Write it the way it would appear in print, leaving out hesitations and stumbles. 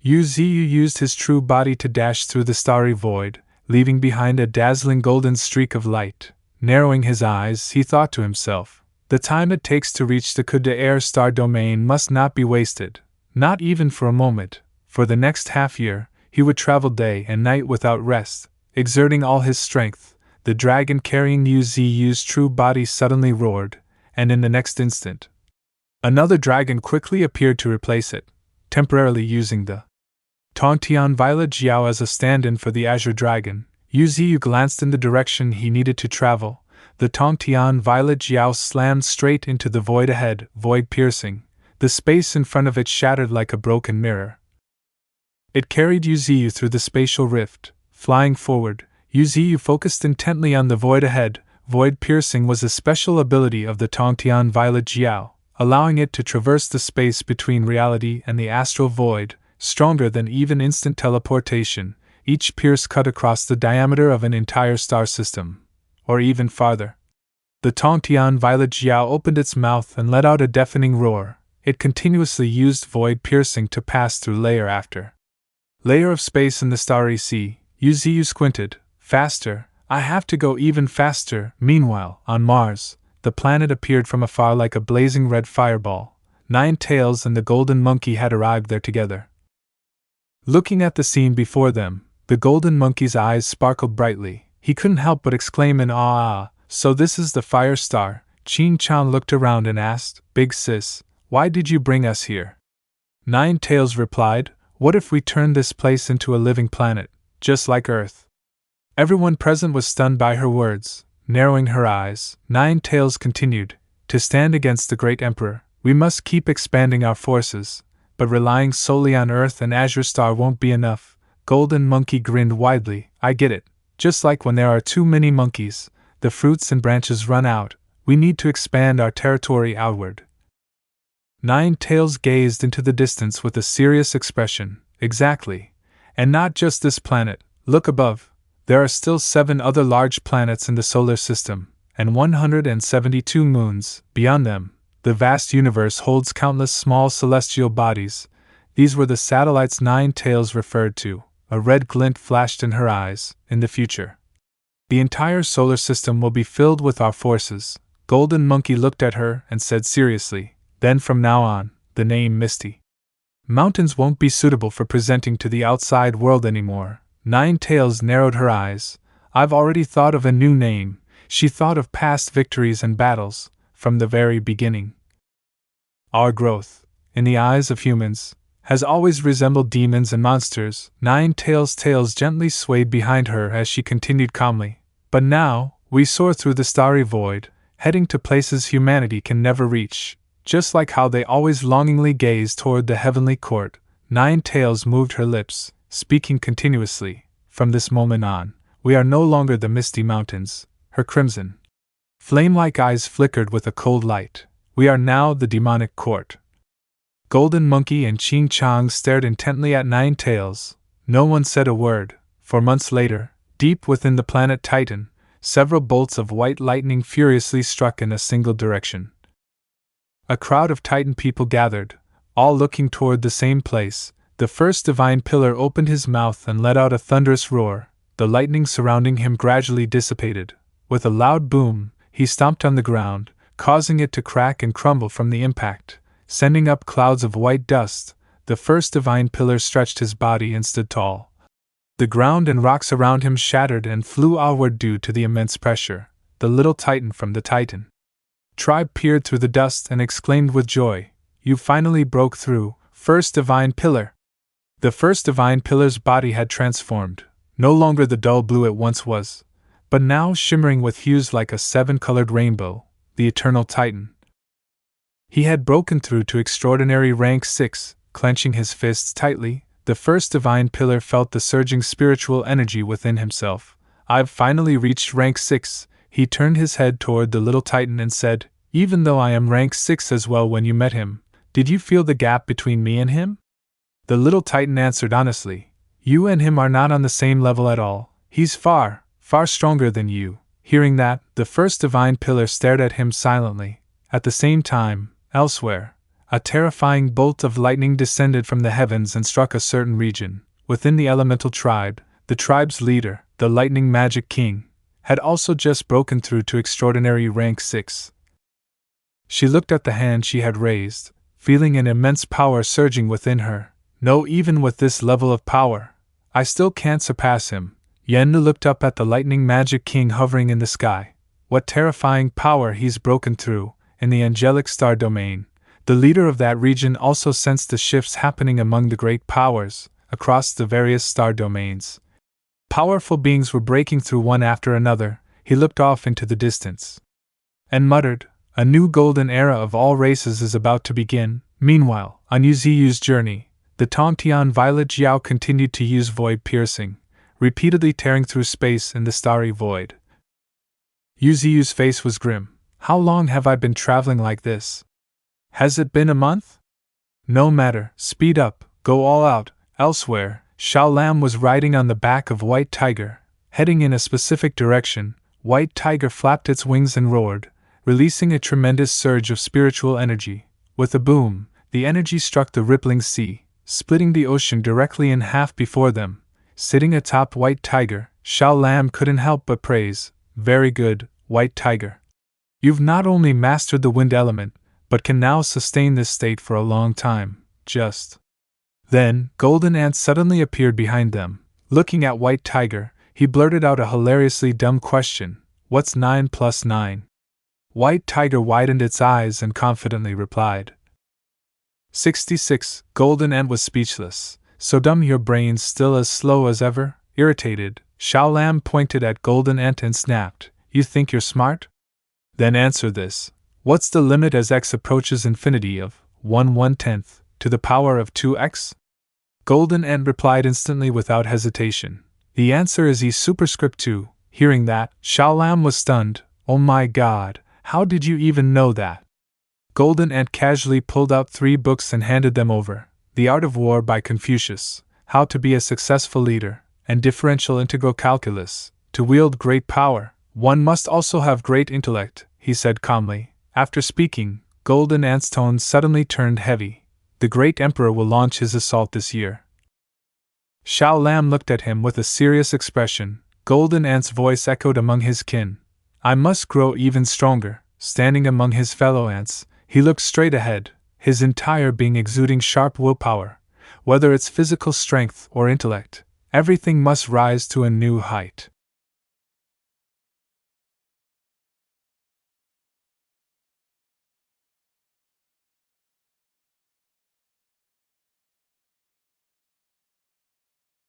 Yuzu used his true body to dash through the starry void, leaving behind a dazzling golden streak of light. Narrowing his eyes, he thought to himself, the time it takes to reach the Coup-de-Air star domain must not be wasted, not even for a moment. For the next half-year, he would travel day and night without rest, exerting all his strength. The dragon carrying Yuzu's true body suddenly roared, and in the next instant, another dragon quickly appeared to replace it, temporarily using the Tongtian Violet Jiao as a stand-in for the Azure Dragon. Yuzu glanced in the direction he needed to travel. The Tongtian Violet Jiao slammed straight into the void ahead, void piercing. The space in front of it shattered like a broken mirror. It carried Yuzu through the spatial rift. Flying forward, Yuzu focused intently on the void ahead. Void piercing was a special ability of the Tongtian Violet Jiao, allowing it to traverse the space between reality and the astral void, stronger than even instant teleportation. Each pierce cut across the diameter of an entire star system, or even farther. The Tongtian Violet Jiao opened its mouth and let out a deafening roar. It continuously used void piercing to pass through layer after layer of space in the starry sea. Yuzu squinted. Faster, I have to go even faster. Meanwhile, on Mars, the planet appeared from afar like a blazing red fireball. Nine Tails and the golden monkey had arrived there together. Looking at the scene before them, the golden monkey's eyes sparkled brightly. He couldn't help but exclaim in awe, so this is the fire star. Qin Chan looked around and asked, Big sis, why did you bring us here? Nine Tails replied, what if we turned this place into a living planet, just like Earth? Everyone present was stunned by her words. Narrowing her eyes, Nine Tails continued, to stand against the great Emperor, we must keep expanding our forces, but relying solely on Earth and Azure Star won't be enough. Golden Monkey grinned widely. I get it. Just like when there are too many monkeys, the fruits and branches run out. We need to expand our territory outward. Nine Tails gazed into the distance with a serious expression. Exactly. And not just this planet. Look above. There are still 7 other large planets in the solar system, and 172 moons. Beyond them, the vast universe holds countless small celestial bodies. These were the satellites Nine Tails referred to. A red glint flashed in her eyes. In the future, the entire solar system will be filled with our forces. Golden Monkey looked at her and said seriously, then from now on, the name Misty Mountains won't be suitable for presenting to the outside world anymore. Nine Tails narrowed her eyes. I've already thought of a new name. She thought of past victories and battles, from the very beginning. Our growth, in the eyes of humans, has always resembled demons and monsters. Nine Tails' tails gently swayed behind her as she continued calmly. But now, we soar through the starry void, heading to places humanity can never reach. Just like how they always longingly gaze toward the heavenly court. Nine Tails moved her lips, speaking continuously. From this moment on, we are no longer the misty mountains. Her crimson, flame-like eyes flickered with a cold light. We are now the demonic court. Golden Monkey and Qin Chang stared intently at Nine Tails. No one said a word. For months later, deep within the planet Titan, several bolts of white lightning furiously struck in a single direction. A crowd of Titan people gathered, all looking toward the same place. The first divine pillar opened his mouth and let out a thunderous roar. The lightning surrounding him gradually dissipated. With a loud boom, he stomped on the ground, causing it to crack and crumble from the impact, sending up clouds of white dust. The first divine pillar stretched his body and stood tall. The ground and rocks around him shattered and flew outward due to the immense pressure. The little Titan from the Titan tribe peered through the dust and exclaimed with joy, You finally broke through, first divine pillar. The first divine pillar's body had transformed, no longer the dull blue it once was, but now shimmering with hues like a 7-colored rainbow, the eternal Titan. He had broken through to extraordinary rank 6, clenching his fists tightly. The first divine pillar felt the surging spiritual energy within himself. I've finally reached rank 6. He turned his head toward the little Titan and said, Even though I am rank 6 as well when you met him, did you feel the gap between me and him? The little Titan answered honestly, You and him are not on the same level at all. He's far, far stronger than you. Hearing that, the first divine pillar stared at him silently. At the same time, elsewhere, A terrifying bolt of lightning descended from the heavens and struck a certain region. Within the elemental tribe, the tribe's leader, the Lightning Magic King, had also just broken through to extraordinary rank 6. She looked at the hand she had raised, feeling an immense power surging within her. No, even with this level of power, I still can't surpass him. Yennu looked up at the Lightning Magic King hovering in the sky. What terrifying power he's broken through, in the angelic star domain. The leader of that region also sensed the shifts happening among the great powers, across the various star domains. Powerful beings were breaking through one after another. He looked off into the distance and muttered, "A new golden era of all races is about to begin." Meanwhile, on Yuzu Xiu's journey, the Tongtian Violet Jiao continued to use void piercing, repeatedly tearing through space in the starry void. Yuzu Xiu's face was grim. "How long have I been traveling like this? Has it been a month?" "No matter, speed up, go all out." Elsewhere, Xiao Lam was riding on the back of White Tiger, heading in a specific direction. White Tiger flapped its wings and roared, releasing a tremendous surge of spiritual energy. With a boom, the energy struck the rippling sea, splitting the ocean directly in half before them. Sitting atop White Tiger, Xiao Lam couldn't help but praise, "Very good, White Tiger. You've not only mastered the wind element, but can now sustain this state for a long time." Just then, Golden Ant suddenly appeared behind them. Looking at White Tiger, he blurted out a hilariously dumb question, "What's 9 plus 9? White Tiger widened its eyes and confidently replied, 66. Golden Ant was speechless. "So dumb, your brain's still as slow as ever?" Irritated, Xiao Lam pointed at Golden Ant and snapped, "You think you're smart? Then answer this. What's the limit as x approaches infinity of 1/110th to the power of 2x? Golden Ant replied instantly without hesitation. "The answer is e superscript 2. Hearing that, Xiao Lam was stunned. "Oh my god, how did you even know that?" Golden Ant casually pulled out 3 books and handed them over. The Art of War by Confucius, How to be a Successful Leader, and Differential Integral Calculus. To wield great power, one must also have great intellect, he said calmly. After speaking, Golden Ant's tone suddenly turned heavy. "The great emperor will launch his assault this year." Xiao Lam looked at him with a serious expression. Golden Ant's voice echoed among his kin. "I must grow even stronger." Standing among his fellow ants, he looked straight ahead, his entire being exuding sharp willpower. Whether it's physical strength or intellect, everything must rise to a new height.